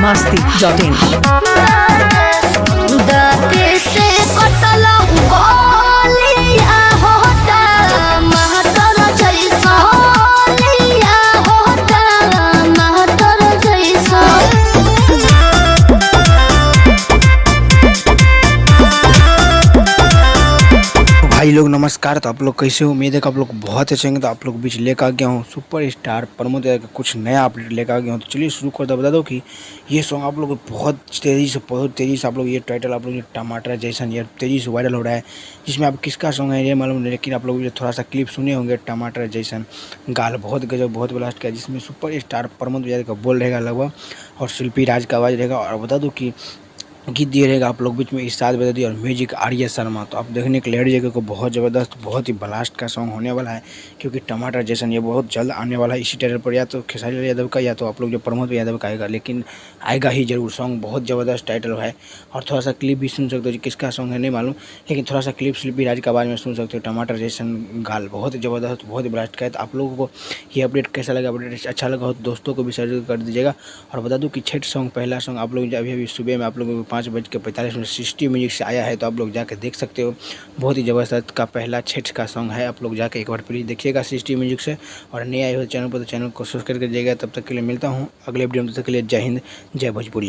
masti.in. दाते से कटला गोलिया होता महतर जैसा लिया होता महतर जैसा। भाई लोग नमस्कार। तो आप लोग कैसे हो? उम्मीद है कि आप लोग बहुत अच्छे होंगे। तो आप लोग बीच लेकर आ गया हूँ सुपर स्टार प्रमोद का कुछ नया अपडेट लेकर आ गया हूँ। तो चलिए शुरू कर दो। बता दो कि ये सॉन्ग आप लोग बहुत तेज़ी से आप लोग ये टाइटल आप लोग ये टमाटर जैसन ये तेज़ी से वायरल हो रहा है। जिसमें आप किसका सॉन्ग है ये मालूम नहीं, लेकिन आप लोग ये थोड़ा सा क्लिप सुने होंगे। टमाटर जैसन गाल बहुत गजब बहुत ब्लास्ट किया, जिसमें सुपर स्टार प्रमोद का बोल रहेगा लगभग और शिल्पी राज का आवाज़ रहेगा। और बता दूँ कि गीत दिए रहेगा आप लोग बीच में इरशाद बेदर्दी और म्यूजिक आर्या शर्मा। तो आप देखने के लिए जगह को बहुत ज़बरदस्त बहुत ही ब्लास्ट का सॉन्ग होने वाला है, क्योंकि टमाटर जैसन ये बहुत जल्द आने वाला है। इसी टाइटल पर या तो खेसारी लाल यादव का या तो आप लोग जो प्रमोद यादव का आएगा, लेकिन आएगा ही जरूर। सॉन्ग बहुत ज़बरदस्त टाइटल है और थोड़ा सा क्लिप भी सुन सकते हो। किसका सॉन्ग है नहीं मालूम, लेकिन थोड़ा सा क्लिप शिल्पी राज के बारे में सुन सकते हो। टमाटर जैसन गाल बहुत ज़बरदस्त बहुत ही ब्लास्ट का है। तो आप लोगों को ये अपडेट कैसा लगा? अपडेट अच्छा लगा हो तो दोस्तों को भी शेयर कर दीजिएगा। और बता दूँ कि छठ सॉन्ग पहला सॉन्ग आप लोग अभी सुबह में आप लोगों को 5:45 में सिस्टी म्यूजिक से आया है। तो आप लोग जाके देख सकते हो। बहुत ही ज़बरदस्त का पहला छठ का सॉन्ग है। आप लोग जाके एक बार प्लीज़ देखिएगा सिस्टी म्यूजिक से। और नए आए हो चैनल पर तो चैनल को सब्सक्राइब कर दीजिएगा। तब तक के लिए मिलता हूँ अगले वीडियो में। तब तक के लिए जय हिंद जय भोजपुरी।